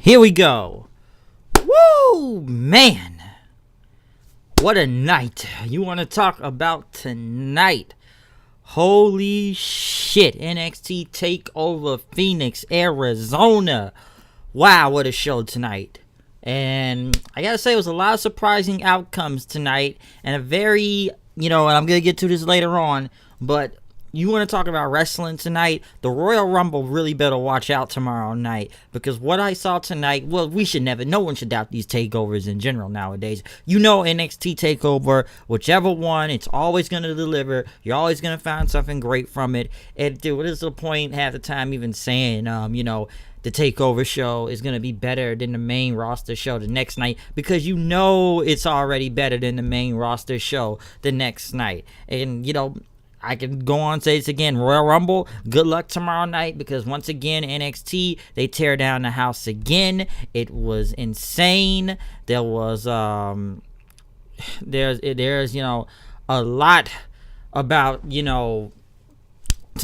Here we go. Woo, man. What a night. You want to talk about tonight? Holy shit. NXT Takeover Phoenix, Arizona. Wow, what a show tonight. And I gotta say, it was a lot of surprising outcomes tonight. And a very, and I'm gonna get to this later on, but you want to talk about wrestling tonight? The Royal Rumble really better watch out tomorrow night, because what I saw tonight, well, no one should doubt these takeovers in general nowadays. NXT Takeover, whichever one, it's always going to deliver. You're always going to find something great from it. And dude, what is the point half the time even saying, the takeover show is going to be better than the main roster show the next night, because it's already better than the main roster show the next night. And, I can go on and say this again. Royal Rumble, good luck tomorrow night, because once again, NXT, they tear down the house again. It was insane. There was there's a lot about to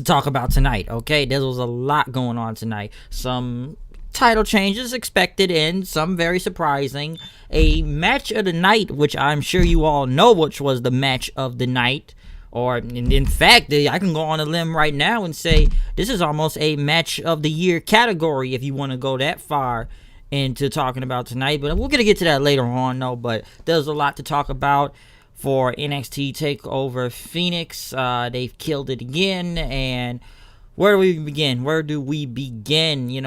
talk about tonight. Okay, there was a lot going on tonight. Some title changes expected and some very surprising. A match of the night, which I'm sure you all know which was the match of the night. Or, in fact, I can go on a limb right now and say this is almost a match of the year category, if you want to go that far into talking about tonight. But we're going to get to that later on, though. But there's a lot to talk about for NXT TakeOver Phoenix. They've killed it again. And where do we begin?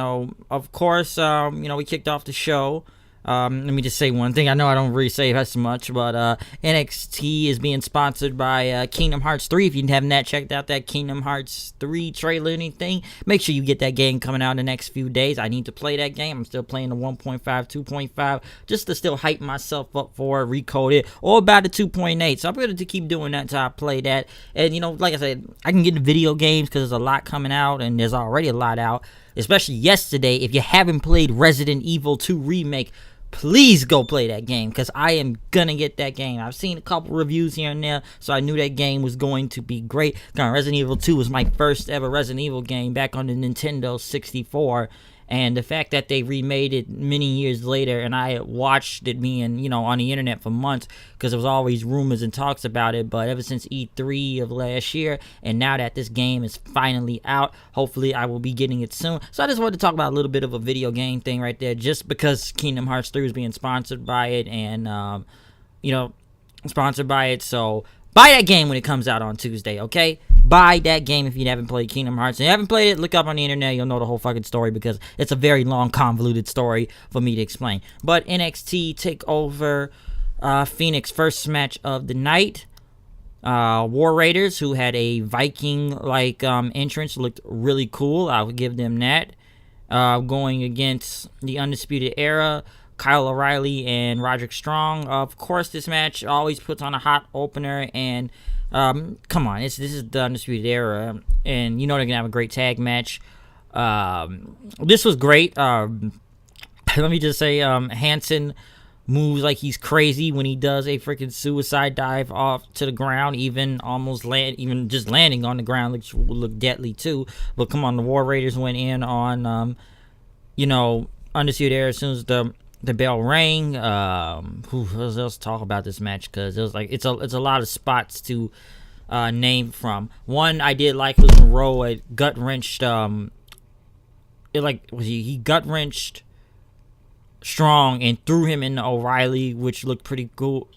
Of course, we kicked off the show. Let me just say one thing. I know I don't really say as much, but NXT is being sponsored by Kingdom Hearts 3. If you haven't checked out that Kingdom Hearts 3 trailer or anything, make sure you get that game coming out in the next few days. I need to play that game. I'm still playing the 1.5, 2.5, just to still hype myself up for it, recode it, or about the 2.8. So I'm going to keep doing that until I play that. And, like I said, I can get into video games because there's a lot coming out, and there's already a lot out, especially yesterday. If you haven't played Resident Evil 2 Remake, please go play that game, because I am gonna get that game. I've seen a couple reviews here and there, so I knew that game was going to be great. Resident Evil 2 was my first ever Resident Evil game back on the Nintendo 64, and the fact that they remade it many years later, and I watched it being, on the internet for months, because there was always rumors and talks about it, but ever since E3 of last year, and now that this game is finally out, hopefully I will be getting it soon. So I just wanted to talk about a little bit of a video game thing right there, just because Kingdom Hearts 3 is being sponsored by it, and, sponsored by it, so buy that game when it comes out on Tuesday, okay? Buy that game if you haven't played Kingdom Hearts. If you haven't played it, look up on the internet. You'll know the whole fucking story, because it's a very long, convoluted story for me to explain. But NXT TakeOver Phoenix, first match of the night. War Raiders, who had a Viking-like entrance, looked really cool. I would give them that. Going against the Undisputed Era, Kyle O'Reilly and Roderick Strong. Of course, this match always puts on a hot opener, and come on, this is the Undisputed Era, and they're gonna have a great tag match. This was great. Let me just say, Hansen moves like he's crazy when he does a freaking suicide dive off to the ground, even just landing on the ground, which will look deadly too. But come on, the War Raiders went in on Undisputed Era as soon as the bell rang. Let's talk about this match, because it was like it's a lot of spots to name from. One I did like was when Rowe gut wrenched. He gut wrenched Strong and threw him into O'Reilly, which looked pretty cool.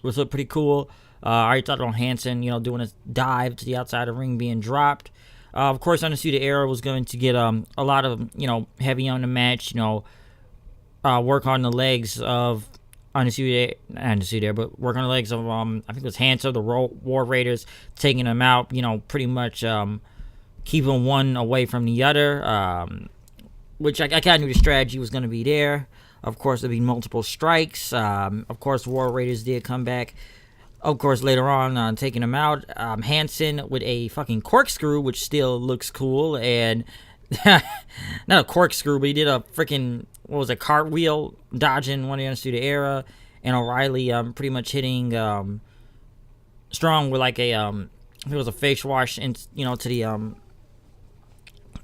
I already thought on Hansen, doing a dive to the outside of the ring, being dropped. Of course, Undisputed Era was going to get a lot of heavy on the match. Work on the legs of Undisputed Era, but work on the legs of I think it was Hansen, the War Raiders, taking them out. Pretty much keeping one away from the other. Which I kind of knew the strategy was going to be there. Of course, there'd be multiple strikes. Of course, War Raiders did come back. Of course, later on, taking them out. Hansen with a fucking corkscrew, which still looks cool, and not a corkscrew, but he did a freaking cartwheel, dodging one of the Undisputed Era, and O'Reilly pretty much hitting Strong with like a it was a face wash into the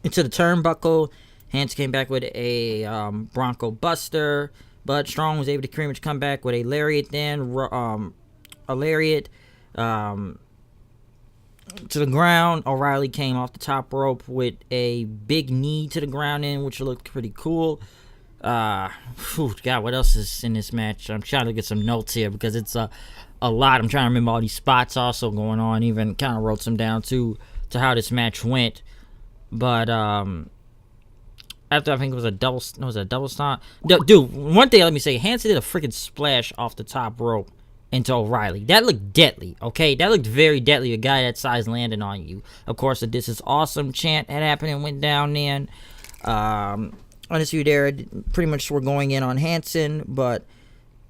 turnbuckle, Hanson came back with a Bronco Buster, but Strong was able to pretty much come back with a lariat then, a lariat to the ground. O'Reilly came off the top rope with a big knee to the ground which looked pretty cool. God, what else is in this match? I'm trying to get some notes here because it's a lot. I'm trying to remember all these spots also going on. Even kind of wrote some down to how this match went. But after I think it was a double stomp. Dude, one thing let me say, Hanson did a freaking splash off the top rope into O'Reilly. That looked deadly, okay? That looked very deadly, a guy that size landing on you. Of course, the "This is awesome" chant had happened and went down then. Undisputed Era pretty much were going in on Hanson, but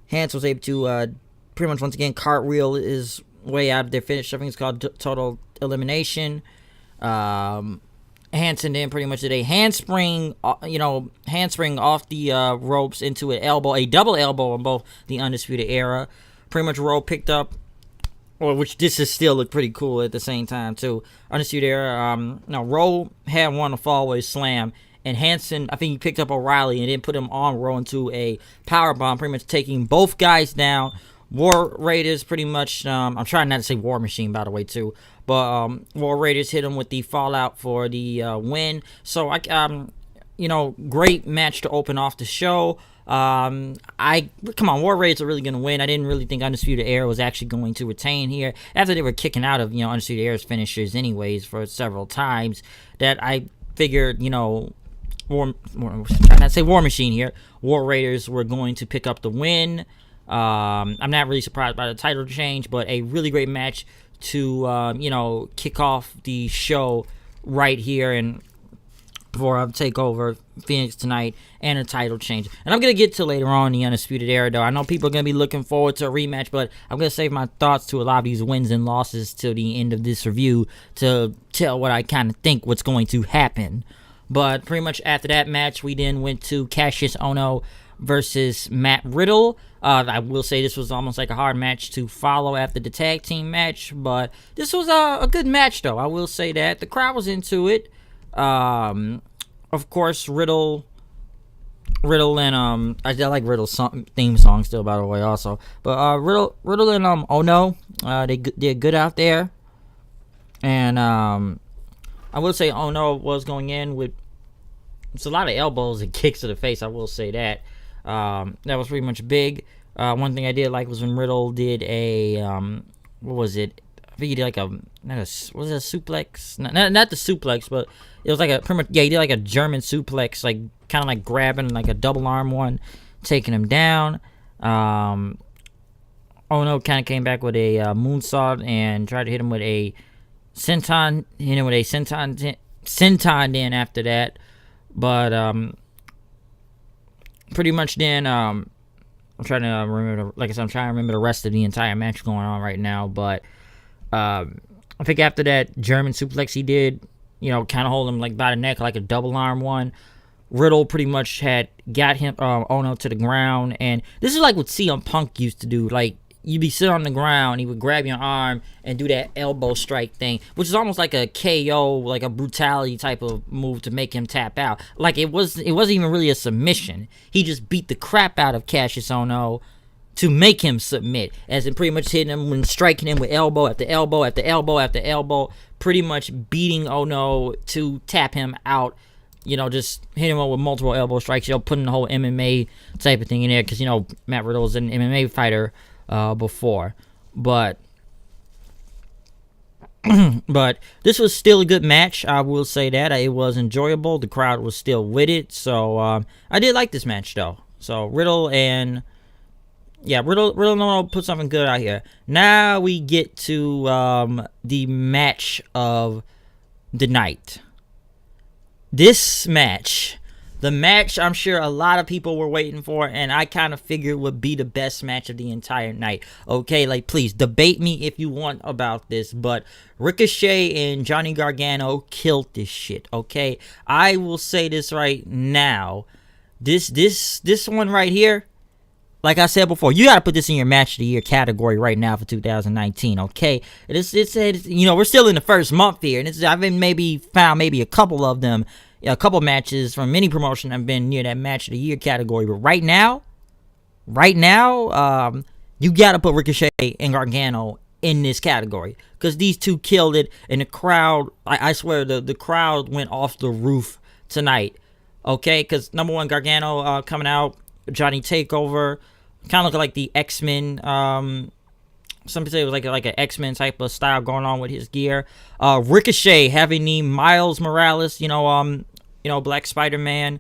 Hanson was able to pretty much once again cartwheel his way out of their finish. I think it's called Total Elimination. Hanson then pretty much did a handspring off the ropes into a double elbow on both the Undisputed Era. Pretty much Rowe picked up, which this is still look pretty cool at the same time too. Undisputed Era, Rowe had won a fallaway slam, and Hanson, I think he picked up O'Reilly and then put him on Rowe into a powerbomb, pretty much taking both guys down. War Raiders pretty much, I'm trying not to say War Machine by the way too, but War Raiders hit him with the fallout for the win. So great match to open off the show. War Raiders are really gonna win. I didn't really think Undisputed Era was actually going to retain here after they were kicking out of Undisputed Era's finishers anyways for several times. That I figured War Machine here. War Raiders were going to pick up the win. I'm not really surprised by the title change, but a really great match to kick off the show right here and for Takeover Phoenix tonight and a title change. And I'm going to get to later on the Undisputed Era, though. I know people are going to be looking forward to a rematch, but I'm going to save my thoughts to a lot of these wins and losses till the end of this review to tell what I kind of think what's going to happen. But pretty much after that match, we then went to Cassius Ohno versus Matt Riddle. I will say this was almost like a hard match to follow after the tag team match, but this was a good match, though. I will say that. The crowd was into it. Of course, Riddle and I like Riddle's theme song still, by the way, also. But Riddle and Ohno, they did good out there. And I will say Ohno was going in with a lot of elbows and kicks to the face. I will say that. That was pretty much big. One thing I did like was when Riddle did a what was it? I think he did like a suplex? Not the suplex, but it was like he did like a German suplex, like kind of like grabbing like a double arm one, taking him down. Ohno kind of came back with a moonsault and tried to hit him with a senton. Hit him with a senton then after that, but pretty much then I'm trying to remember. Like I said, I'm trying to remember the rest of the entire match going on right now, but. I think after that German suplex he did, kind of hold him like by the neck like a double arm one. Riddle pretty much had got him Ohno to the ground, and this is like what CM Punk used to do. Like you'd be sitting on the ground, he would grab your arm and do that elbow strike thing, which is almost like a KO, like a brutality type of move to make him tap out. Like it wasn't even really a submission. He just beat the crap out of Cassius Ohno to make him submit, as in pretty much hitting him and striking him with elbow after elbow after elbow after elbow, pretty much beating Ohno to tap him out. Just hitting him with multiple elbow strikes, putting the whole MMA type of thing in there, because, Matt Riddle was an MMA fighter before. But this was still a good match, I will say that. It was enjoyable. The crowd was still with it, so I did like this match, though. So Riddle and... Yeah, Riddle put something good out here. Now we get to the match of the night. This match, the match I'm sure a lot of people were waiting for, and I kind of figured would be the best match of the entire night. Okay, like please debate me if you want about this, but Ricochet and Johnny Gargano killed this shit. Okay, I will say this right now. This one right here. Like I said before, you got to put this in your match of the year category right now for 2019, okay? It's we're still in the first month here, and I've maybe found a couple of them a couple matches from any promotion have been near that match of the year category. But right now, you gotta put Ricochet and Gargano in this category because these two killed it, and the crowd, I swear, the crowd went off the roof tonight. Okay, because number one, Gargano coming out, Johnny Takeover, kind of look like the X-Men. Some people say it was like an X-Men type of style going on with his gear. Ricochet having the Miles Morales, Black Spider-Man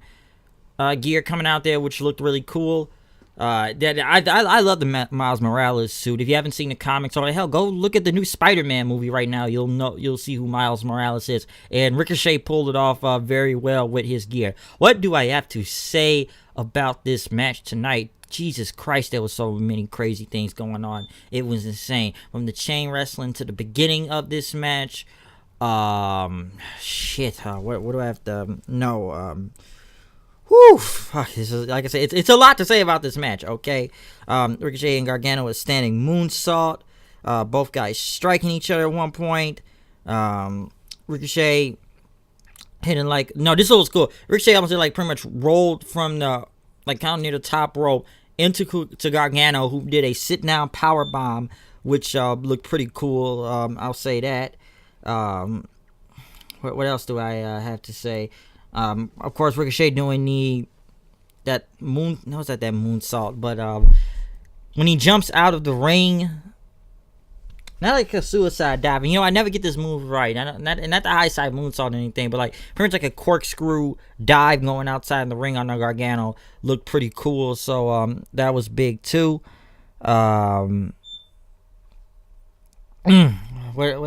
gear coming out there, which looked really cool. I love the Miles Morales suit. If you haven't seen the comics, or hell, go look at the new Spider-Man movie right now. You'll see who Miles Morales is. And Ricochet pulled it off very well with his gear. What do I have to say about this match tonight? Jesus Christ, there was so many crazy things going on. It was insane. From the chain wrestling to the beginning of this match. What do I have to know? Whew, fuck, this is, like I said, it's a lot to say about this match, okay? Ricochet and Gargano was standing moonsault. Both guys striking each other at one point. Ricochet hitting this was cool. Ricochet almost pretty much rolled from the, kind of near the top rope into Gargano, who did a sit-down power bomb, which looked pretty cool. I'll say that. What else do I have to say? Of course, Ricochet doing that moonsault, but when he jumps out of the ring, not like a suicide dive. I never get this move right. Not the high side moonsault or anything, but pretty much like a corkscrew dive going outside the ring on the Gargano looked pretty cool. So that was big too. What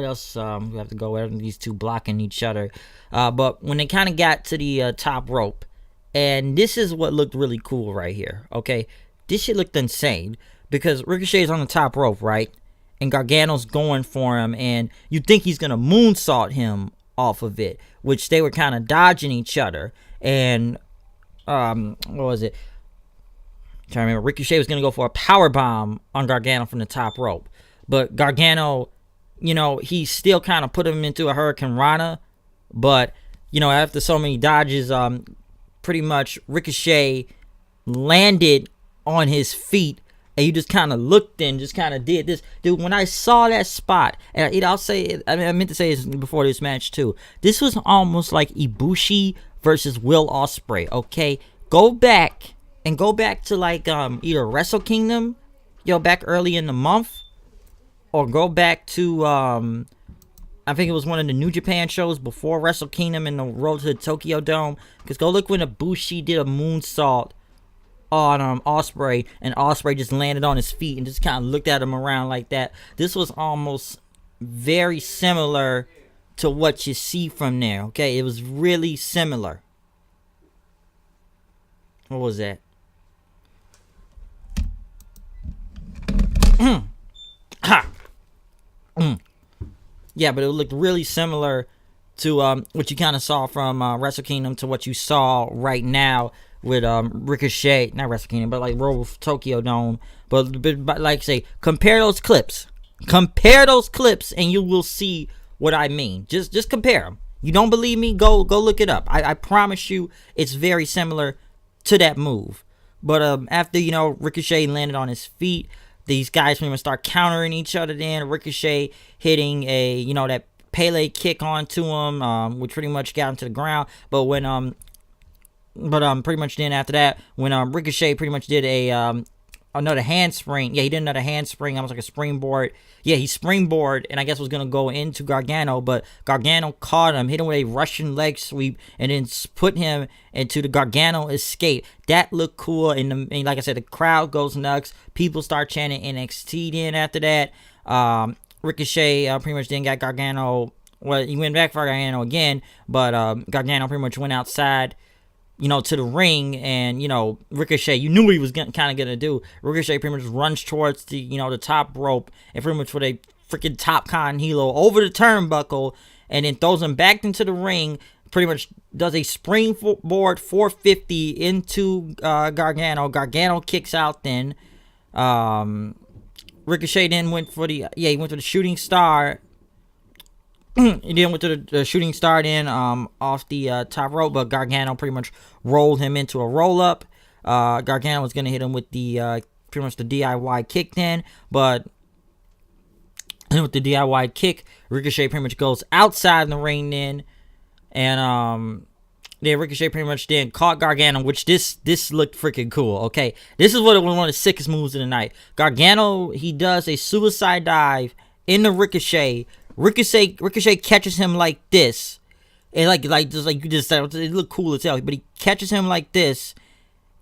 else? We have to go over these two blocking each other. But when they kind of got to the top rope, and this is what looked really cool right here. Okay, this shit looked insane because Ricochet's on the top rope, right? And Gargano's going for him, and you think he's gonna moonsault him off of it, which they were kind of dodging each other. And what was it? I'm trying to remember. Ricochet was gonna go for a power bomb on Gargano from the top rope, but Gargano, he still kind of put him into a Hurricane Rana, but after so many dodges, pretty much Ricochet landed on his feet. And you just kind of looked and just kind of did this. Dude, when I saw that spot, and I meant to say this before this match too. This was almost like Ibushi versus Will Ospreay, okay? Go back to either Wrestle Kingdom, back early in the month, or go back to, I think it was one of the New Japan shows before Wrestle Kingdom in the Road to the Tokyo Dome. Because go look when Ibushi did a moonsault on Ospreay, and Ospreay just landed on his feet and just kind of looked at him around like that. This was almost very similar to what you see from there, okay? It was really similar. What was that? Yeah, but it looked really similar to what you kind of saw from Wrestle Kingdom to what you saw right now with Ricochet, not Wrestle Kingdom, but Road to Tokyo Dome. But like I say, compare those clips, and you will see what I mean. Just compare them. You don't believe me? Go look it up. I promise you, it's very similar to that move. But after Ricochet landed on his feet, these guys pretty much start countering each other. Then Ricochet hitting a that Pele kick onto him, which pretty much got him to the ground. But when pretty much then after that, when Ricochet pretty much did another handspring. Yeah, he did another handspring, almost like a springboard. Yeah, he springboard, and I guess was gonna go into Gargano, but Gargano caught him, hit him with a Russian leg sweep, and then put him into the Gargano escape. That looked cool, and like I said, the crowd goes nuts. People start chanting NXT. Then after that, Ricochet pretty much then got Gargano. Well, he went back for Gargano again, but Gargano pretty much went outside, to the ring, and, Ricochet, you knew what he was kind of going to do. Ricochet pretty much runs towards the, the top rope, and pretty much with a freaking top con hilo over the turnbuckle, and then throws him back into the ring, pretty much does a springboard 450 into Gargano. Gargano kicks out then. Ricochet then went for the shooting star. He then went to the shooting star then off the top rope, but Gargano pretty much rolled him into a roll up. Gargano was gonna hit him with the pretty much the DIY kick then, but with the DIY kick, Ricochet pretty much goes outside the ring then, and then Ricochet pretty much then caught Gargano, which this looked freaking cool. Okay, this is one of the sickest moves of the night. Gargano, he does a suicide dive into Ricochet. Ricochet catches him like this, and it looked cool as hell. But he catches him like this,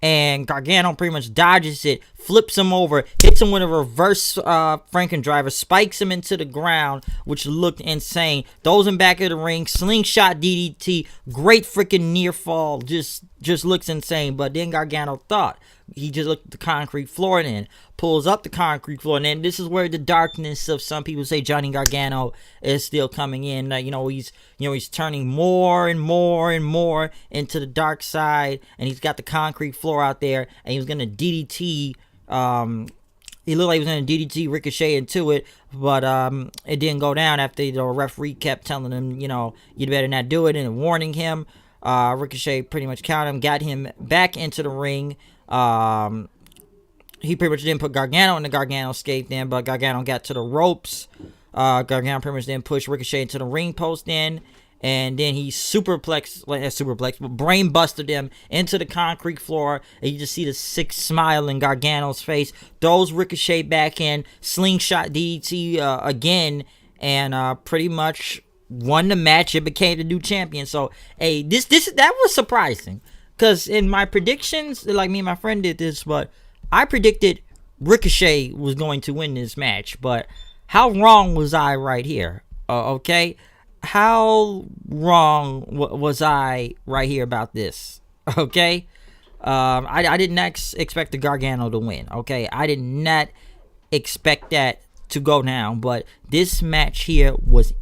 and Gargano pretty much dodges it, flips him over, hits him with a reverse Franken driver, spikes him into the ground, which looked insane. Throws him back of the ring, slingshot DDT, great freaking near fall, just looks insane. But then Gargano thought. He just looked at the concrete floor and then pulls up the concrete floor. And then this is where the darkness of some people say Johnny Gargano is still coming in. He's turning more and more and more into the dark side. And he's got the concrete floor out there. And he was going to DDT. He looked like he was going to DDT Ricochet into it. But it didn't go down after the referee kept telling him, you better not do it. And warning him. Ricochet pretty much counted him, got him back into the ring. He pretty much didn't put Gargano in the Gargano escape then, but Gargano got to the ropes. Gargano pretty much then pushed Ricochet into the ring post then, and then he but brain busted him into the concrete floor, and you just see the sick smile in Gargano's face. Throws Ricochet back in, slingshot DDT again, and pretty much won the match. It became the new champion. So, hey, that was surprising. Because in my predictions, like me and my friend did this, but I predicted Ricochet was going to win this match. But how wrong was I right here? Okay? How wrong was I right here about this? Okay? I did not expect the Gargano to win. Okay? I did not expect that to go down. But this match here was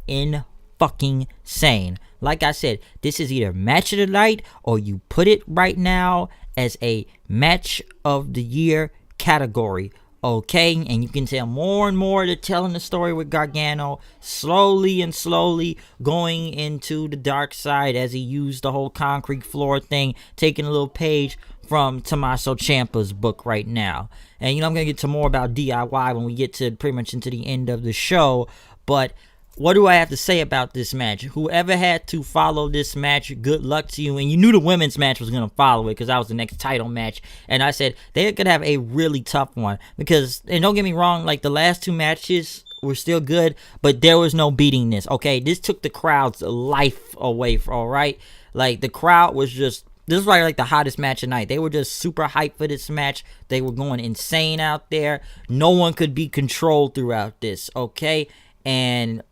fucking insane. Like I said, this is either match of the night or you put it right now as a match of the year category. Okay, and you can tell more and more to telling the story with Gargano, slowly and slowly going into the dark side as he used the whole concrete floor thing, taking a little page from Tommaso Ciampa's book right now. And I'm gonna get to more about DIY when we get to pretty much into the end of the show, but what do I have to say about this match? Whoever had to follow this match, good luck to you. And you knew the women's match was going to follow it because that was the next title match. And I said they could have a really tough one because, and don't get me wrong, like the last two matches were still good, but there was no beating this. Okay, this took the crowd's life away. All right, like the crowd was just. This was probably like the hottest match of the night. They were just super hyped for this match. They were going insane out there. No one could be controlled throughout this. Okay, and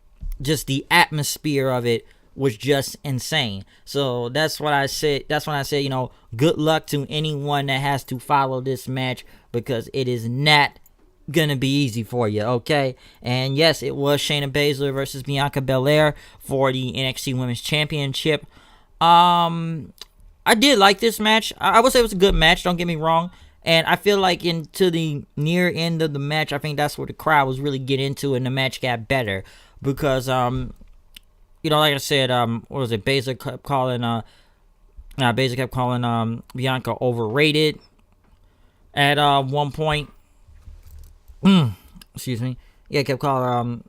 just the atmosphere of it was just insane. So that's what I said. That's when I said, good luck to anyone that has to follow this match because it is not gonna be easy for you, okay? And yes, it was Shayna Baszler versus Bianca Belair for the NXT Women's Championship. I did like this match. I would say it was a good match, don't get me wrong. And I feel like into the near end of the match, I think that's where the crowd was really getting into and the match got better. Because, like I said, what was it? Baszler kept calling Bianca overrated at one point. Excuse me. Yeah, kept calling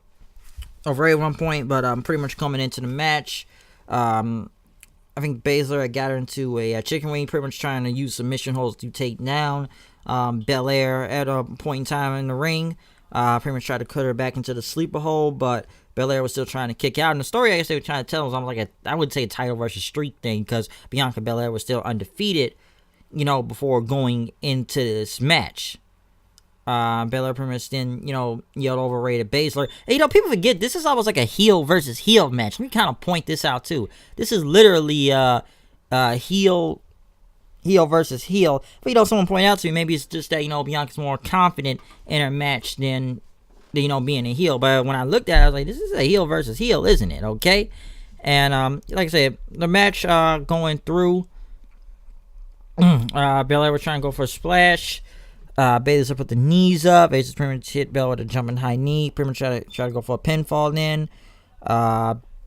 overrated at one point, but pretty much coming into the match, I think Baszler had got her into a chicken wing, pretty much trying to use submission holds to take down Belair at a point in time in the ring. Pretty much tried to cut her back into the sleeper hold, but Belair was still trying to kick out. And the story I guess they were trying to tell was I would say a title versus streak thing because Bianca Belair was still undefeated, before going into this match. Belair pretty much then, yelled overrated Baszler. And, people forget this is almost like a heel versus heel match. Let me kind of point this out too. This is literally heel versus heel. But, someone pointed out to me, maybe it's just that, Bianca's more confident in her match than being a heel. But when I looked at it, I was like, this is a heel versus heel, isn't it? Okay? And, like I said, the match going through, Belair was trying to go for a splash. Baszler put the knees up. Baszler pretty much hit Belair with a jumping high knee. Pretty much try to go for a pinfall then.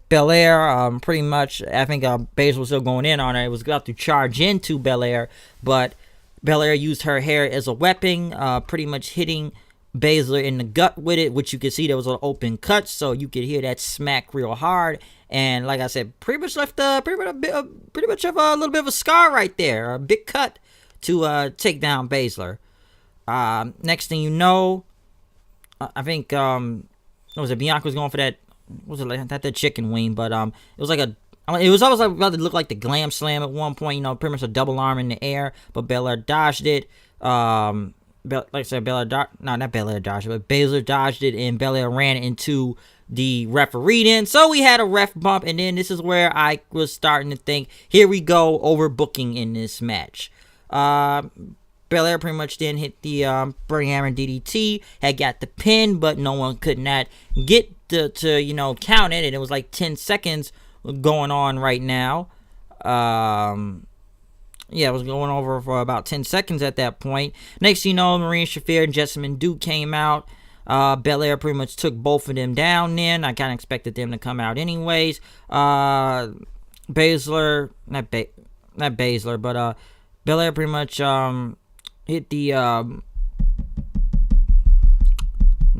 Belair, pretty much, I think Baszler was still going in on her. It was about to charge into Belair, but Belair used her hair as a weapon, pretty much hitting Baszler in the gut with it, which you could see there was an open cut, so you could hear that smack real hard. And like I said, pretty much left pretty much of a little bit of a scar right there, a big cut to take down Baszler. Next thing you know, I think what was it? Bianca was going for that. Was it like not the chicken wing, but it was like it was always like about to look like the glam slam at one point. You know, pretty much a double arm in the air, but Belair dodged it. Like I said, Baszler dodged it, and Belair ran into the referee then. So we had a ref bump, and then this is where I was starting to think, here we go, overbooking in this match. Belair pretty much then hit the Burning Hammer DDT, had got the pin, but no one could not get to count it, and it was like 10 seconds going on right now. It was going over for about 10 seconds at that point. Next thing you know, Marina Shafir and Jessamine Duke came out. Belair pretty much took both of them down then. I kind of expected them to come out anyways. Belair pretty much hit the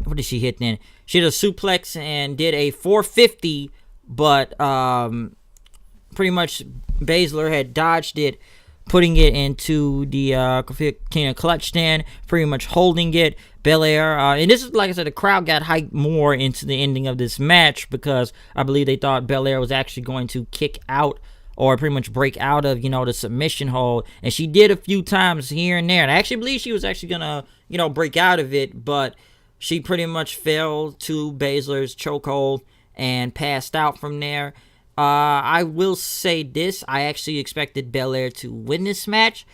what did she hit then? She did a suplex and did a 450, but pretty much Baszler had dodged it, putting it into the King of Clutch stand, pretty much holding it. Belair, and this is, like I said, the crowd got hyped more into the ending of this match because I believe they thought Belair was actually going to kick out or pretty much break out of, the submission hold. And she did a few times here and there. And I actually believe she was actually going to, break out of it, but she pretty much fell to Baszler's chokehold and passed out from there. I will say this. I actually expected Belair to win this match.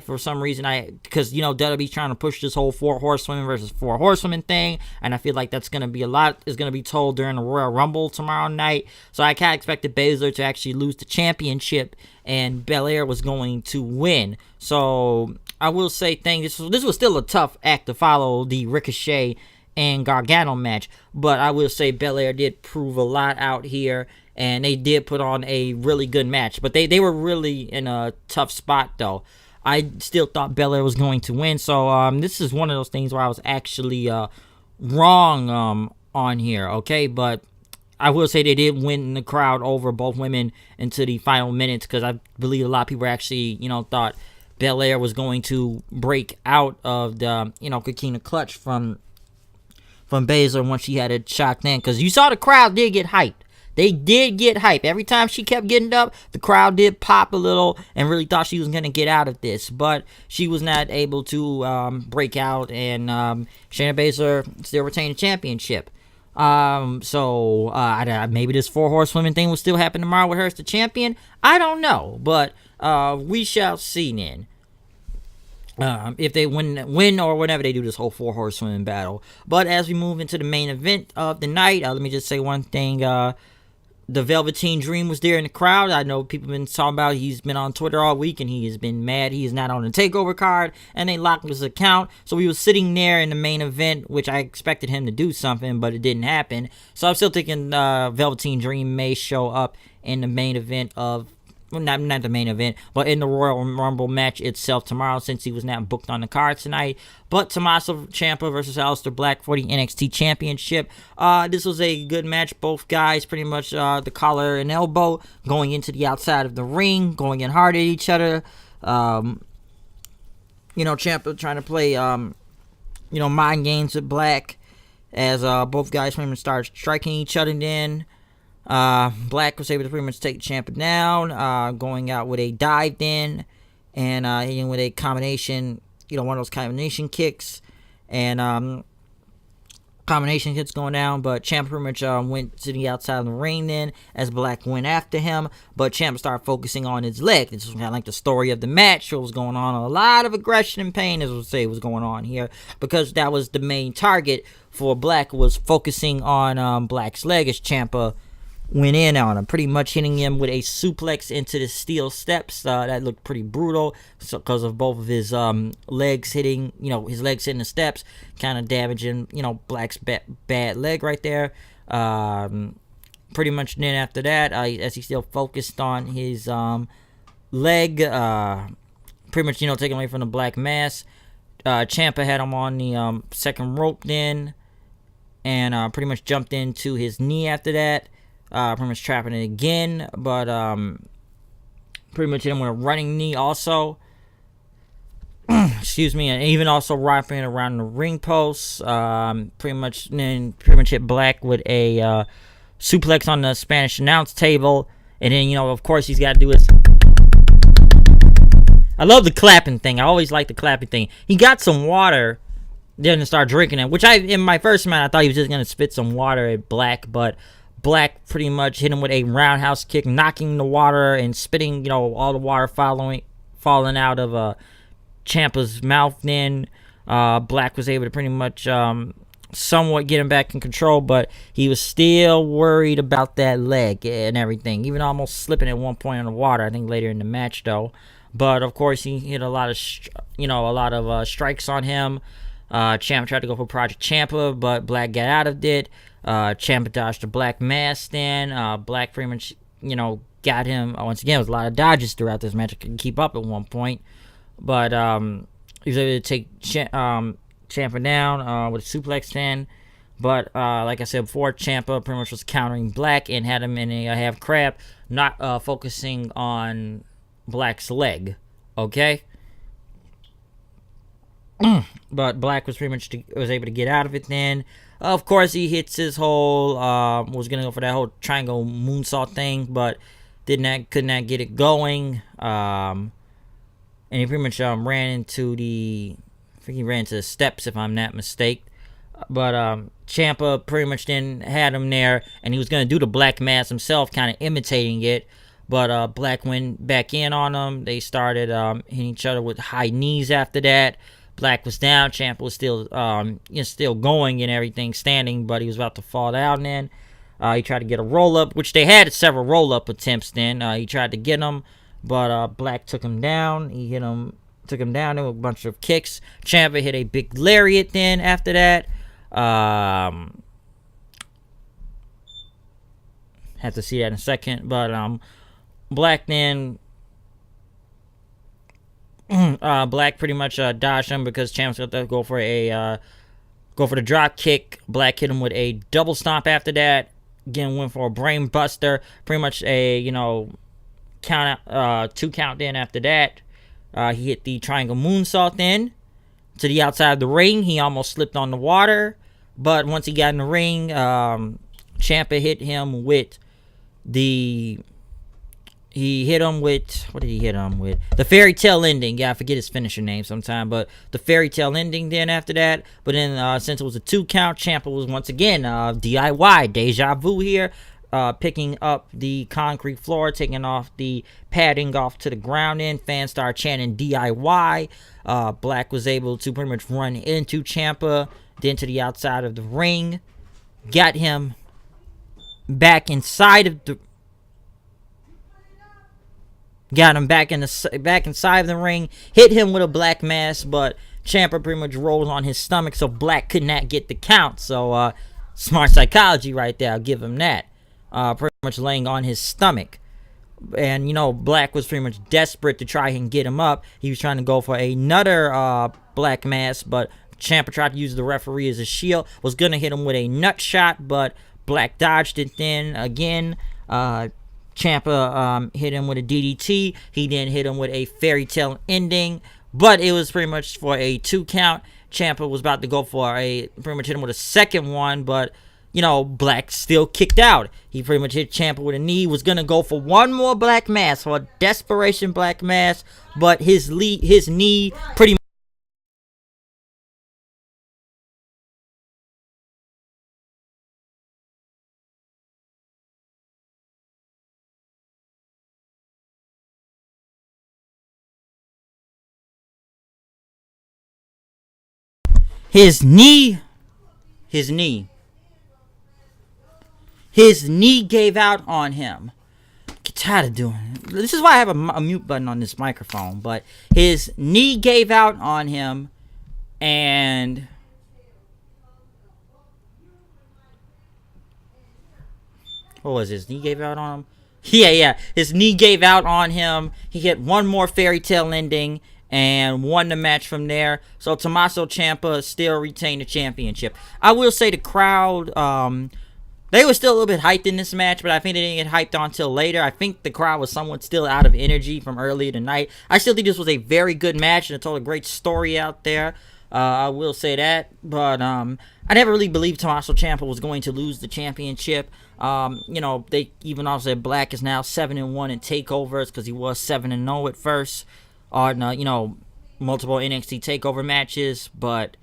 For some reason, because, WWE's trying to push this whole 4 horsewomen versus 4 horsewomen thing, and I feel like that's going to be is going to be told during the Royal Rumble tomorrow night. So I kind of expected Baszler to actually lose the championship, and Belair was going to win. So I will say this was still a tough act to follow, the Ricochet and Gargano match, but I will say Belair did prove a lot out here, and they did put on a really good match. But they were really in a tough spot, though. I still thought Belair was going to win. So this is one of those things where I was actually wrong on here, okay? But I will say they did win the crowd over, both women, into the final minutes, because I believe a lot of people actually, thought Belair was going to break out of the, King of Clutch from Baszler once she had it shocked in. Because you saw the crowd did get hyped. They did get hype. Every time she kept getting up, the crowd did pop a little and really thought she was going to get out of this. But she was not able to break out, and Shayna Baszler still retained the championship. So maybe this 4 horsewomen thing will still happen tomorrow with her as the champion. I don't know, but we shall see then. If they win or whenever they do this whole 4 horsewomen battle. But as we move into the main event of the night, let me just say one thing. The Velveteen Dream was there in the crowd. I know people have been talking about he's been on Twitter all week and he has been mad he is not on the TakeOver card, and they locked his account. So he was sitting there in the main event, which I expected him to do something, but it didn't happen. So I'm still thinking Velveteen Dream may show up in the main event of, well, not the main event, but in the Royal Rumble match itself tomorrow, since he was not booked on the card tonight. But Tommaso Ciampa versus Aleister Black for the NXT Championship. This was a good match. Both guys pretty much the collar and elbow, going into the outside of the ring, going in hard at each other. Ciampa trying to play, mind games with Black as both guys pretty much start striking each other then. Black was able to pretty much take Ciampa down, going out with a dive then, and hitting with a combination, one of those combination kicks, and combination hits going down, but Ciampa pretty much went to the outside of the ring then, as Black went after him, but Ciampa started focusing on his leg. This was kind of like the story of the match. What was going on, a lot of aggression and pain, as we'll say, was going on here, because that was the main target for Black, was focusing on Black's leg, as Ciampa went in on him, pretty much hitting him with a suplex into the steel steps. That looked pretty brutal, because of both of his legs hitting, his legs hitting the steps, kind of damaging, Black's bad leg right there. pretty much then after that, as he still focused on his leg, pretty much, taking away from the Black Mass. Ciampa had him on the second rope then, and pretty much jumped into his knee after that. Pretty much trapping it again, but pretty much hit him with a running knee also. Excuse me, and even also wrapping it around the ring post. Pretty much hit Black with a suplex on the Spanish announce table, and then of course he's got to do his. I love the clapping thing. I always like the clapping thing. He got some water, then start drinking it. Which in my first match I thought he was just gonna spit some water at Black, but Black pretty much hit him with a roundhouse kick, knocking the water and spitting, all the water falling out of Ciampa's mouth. Then Black was able to pretty much somewhat get him back in control, but he was still worried about that leg and everything, even almost slipping at one point on the water. I think later in the match though. But of course he hit a lot of strikes on him. Ciampa tried to go for Project Ciampa, but Black got out of it. Ciampa dodged the Black Mass then. Black pretty much, got him. Once again, it was a lot of dodges throughout this match. I couldn't keep up at one point. But he was able to take Ciampa down with a suplex then. But like I said before, Ciampa pretty much was countering Black and had him in a half crab, not focusing on Black's leg. Okay? But Black was pretty much was able to get out of it then. Of course, he hits his whole was gonna go for that whole triangle moonsault thing, but could not get it going. And he pretty much ran into the steps, if I'm not mistaken. But Ciampa pretty much then had him there, and he was gonna do the Black Mass himself, kind of imitating it. But Black went back in on him. They started hitting each other with high knees after that. Black was down. Ciampa was still going and everything, standing, but he was about to fall down then. He tried to get a roll-up, which they had several roll-up attempts then. He tried to get him, but Black took him down. Took him down with a bunch of kicks. Ciampa hit a big lariat then after that. Have to see that in a second, but Black then Black pretty much dodged him because Ciampa's got to go for the drop kick. Black hit him with a double stomp after that. Again, went for a brain buster. Pretty much a count out, 2 count then after that. He hit the triangle moonsault then to the outside of the ring. He almost slipped on the water, but once he got in the ring, Ciampa hit him with what did he hit him with? The fairy tale ending. Yeah, I forget his finisher name sometime, but the fairy tale ending then after that. But then since it was a 2 count, Ciampa was once again DIY, deja vu here, picking up the concrete floor, taking off the padding off to the ground in. Fans start chanting DIY. Black was able to pretty much run into Ciampa, then to the outside of the ring, got him back inside of the back inside of the ring, hit him with a Black Mass, but Ciampa pretty much rolls on his stomach, so Black could not get the count. So smart psychology right there, I'll give him that. Pretty much laying on his stomach. And Black was pretty much desperate to try and get him up. He was trying to go for another Black Mass, but Ciampa tried to use the referee as a shield. Was gonna hit him with a nut shot, but Black dodged it then again. Ciampa hit him with a DDT. He then hit him with a fairy tale ending, but it was pretty much for a 2 count. Ciampa was about to go for pretty much hit him with a second one, but Black still kicked out. He pretty much hit Ciampa with a knee. Was gonna go for one more Black Mass, for a desperation Black Mass, but his knee pretty much. His knee gave out on him. Get tired of doing it. This is why I have a mute button on this microphone. But his knee gave out on him, and what was his knee gave out on him? Yeah. His knee gave out on him. He had one more fairy tale ending and won the match from there. So Tommaso Ciampa still retained the championship. I will say the crowd, they were still a little bit hyped in this match, but I think they didn't get hyped on until later. I think the crowd was somewhat still out of energy from earlier tonight. I still think this was a very good match, and it told a great story out there. I will say that. But I never really believed Tommaso Ciampa was going to lose the championship. They even also said Black is now 7-1 in takeovers because he was 7-0 at first on, multiple NXT Takeover matches. But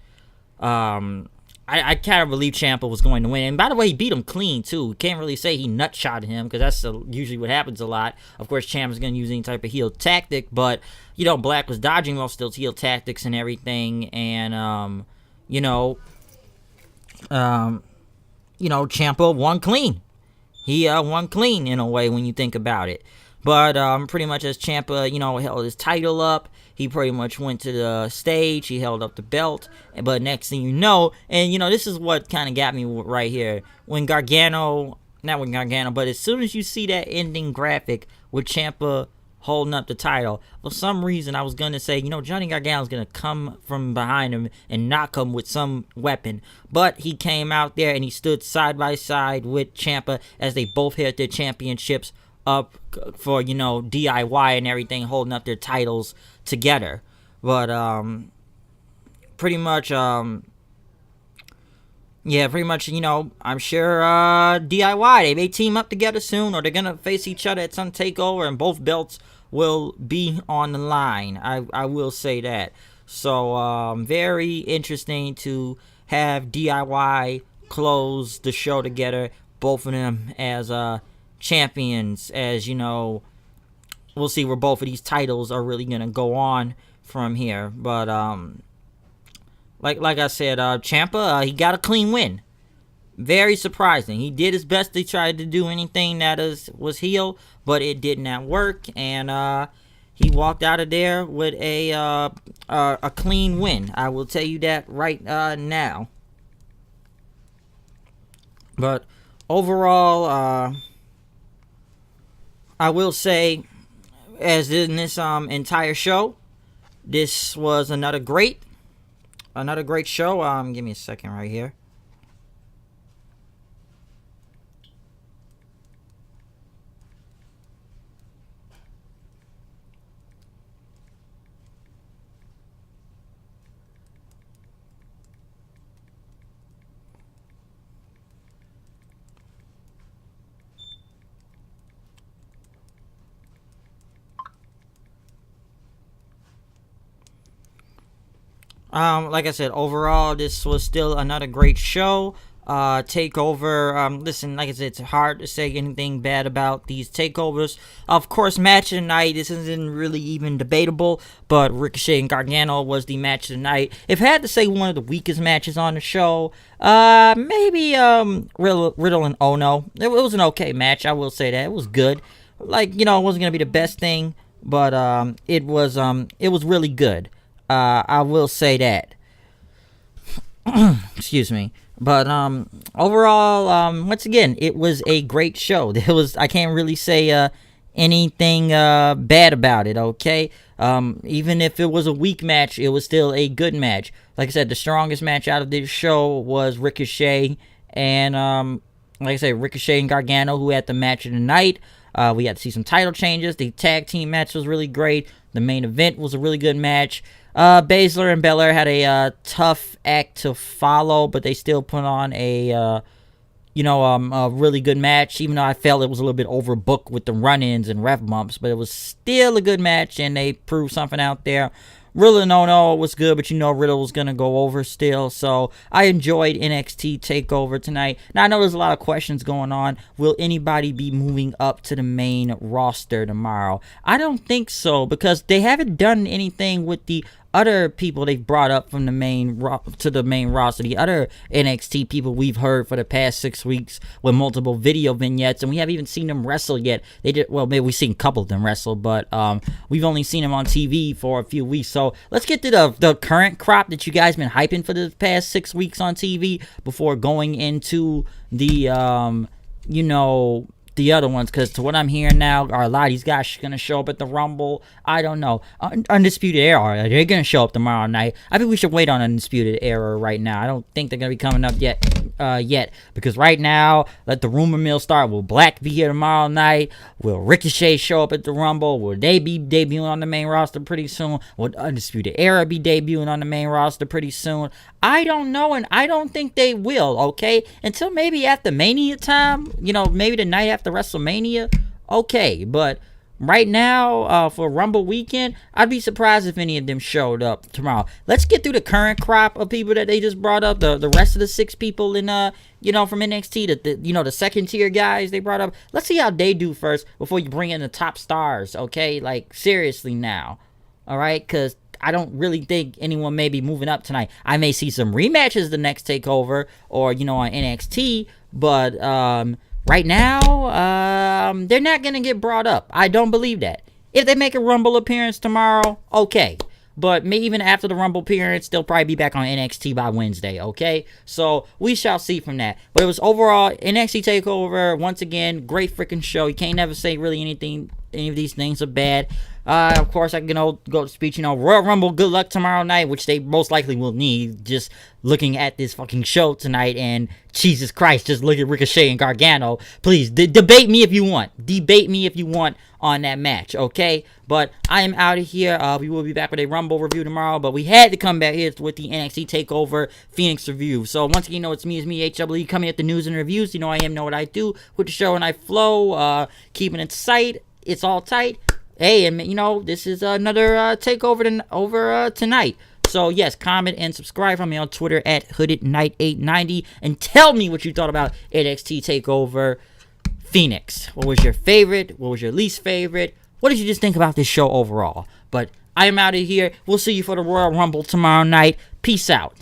I kind of believe Ciampa was going to win. And by the way, he beat him clean, too. Can't really say he nutshot him because that's usually what happens a lot. Of course, Ciampa's going to use any type of heel tactic, but, Black was dodging most of those heel tactics and everything. And, Ciampa won clean. He won clean in a way when you think about it. But pretty much as Ciampa, held his title up, he pretty much went to the stage. He held up the belt. But next thing you know, and, this is what kind of got me right here. When Gargano, not when Gargano, but as soon as you see that ending graphic with Ciampa holding up the title, for some reason I was going to say, Johnny Gargano's going to come from behind him and knock him with some weapon. But he came out there and he stood side by side with Ciampa as they both held their championships up for, DIY and everything, holding up their titles together. But pretty much I'm sure DIY, they may team up together soon, or they're gonna face each other at some takeover, and both belts will be on the line. I will say that. So very interesting to have DIY close the show together, both of them as champions, as we'll see where both of these titles are really gonna go on from here. But like I said, Ciampa, he got a clean win. Very surprising. He did his best to try to do anything that was heel, but it did not work, and he walked out of there with a clean win. I will tell you that right now. But overall, I will say, as in this entire show, this was another great show. Give me a second right here. Like I said, overall, this was still another great show. Takeover, listen, like I said, it's hard to say anything bad about these takeovers. Of course, match of the night, this isn't really even debatable, but Ricochet and Gargano was the match of the night. If I had to say one of the weakest matches on the show, maybe Riddle and Ono. It was an okay match, I will say that. It was good. It wasn't going to be the best thing, but it was really good. I will say that. Excuse me. But overall, once again, it was a great show. I can't really say anything bad about it, okay? Even if it was a weak match, it was still a good match. Like I said, the strongest match out of this show was Ricochet and like I said, Ricochet and Gargano, who had the match of the night. We got to see some title changes. The tag team match was really great. The main event was a really good match. Baszler and Belair had a tough act to follow, but they still put on a really good match, even though I felt it was a little bit overbooked with the run-ins and ref bumps, but it was still a good match, and they proved something out there. Riddle and Ono was good, but Riddle was going to go over still, so I enjoyed NXT TakeOver tonight. Now, I know there's a lot of questions going on. Will anybody be moving up to the main roster tomorrow? I don't think so, because they haven't done anything with the other people they've brought up from the main roster, the other NXT people we've heard for the past 6 weeks with multiple video vignettes, and we haven't even seen them wrestle yet. Maybe we've seen a couple of them wrestle, but we've only seen them on TV for a few weeks. So let's get to the current crop that you guys been hyping for the past 6 weeks on TV before going into the you know, the other ones, because to what I'm hearing now, are a lot of these guys going to show up at the Rumble? I don't know. Undisputed Era, are they going to show up tomorrow night? I think we should wait on Undisputed Era right now. I don't think they're going to be coming up yet, because right now, let the rumor mill start. Will Black be here tomorrow night? Will Ricochet show up at the Rumble? Will they be debuting on the main roster pretty soon? Will Undisputed Era be debuting on the main roster pretty soon? I don't know, and I don't think they will, okay? Until maybe after Mania time, you know, maybe the night after WrestleMania, okay, but right now, for Rumble weekend, I'd be surprised if any of them showed up tomorrow. Let's get through the current crop of people that they just brought up, the rest of the 6 people in, you know, from NXT, the second tier guys they brought up. Let's see how they do first before you bring in the top stars, okay? Like, seriously now, all right? Because I don't really think anyone may be moving up tonight. I may see some rematches the next takeover or, you know, on NXT, but right now, they're not going to get brought up. I don't believe that. If they make a Rumble appearance tomorrow, okay. But maybe even after the Rumble appearance, they'll probably be back on NXT by Wednesday, okay? So we shall see from that. But it was overall NXT TakeOver. Once again, great freaking show. You can't never say really any of these things are bad. Of course, I can go to speech, you know, Royal Rumble, good luck tomorrow night, which they most likely will need, just looking at this fucking show tonight, and Jesus Christ, just look at Ricochet and Gargano. Please, debate me if you want. Debate me if you want on that match, okay? But I am out of here. We will be back with a Rumble review tomorrow, but we had to come back here with the NXT TakeOver Phoenix review. So once again, you know, it's me, HWE, coming at the news and reviews. You know I know what I do with the show, and I flow, keeping it tight. It's all tight. Hey, and you know, this is another takeover tonight. So yes, comment and subscribe from me on Twitter at HoodedKnight890 and tell me what you thought about NXT TakeOver Phoenix. What was your favorite? What was your least favorite? What did you just think about this show overall? But I am out of here. We'll see you for the Royal Rumble tomorrow night. Peace out.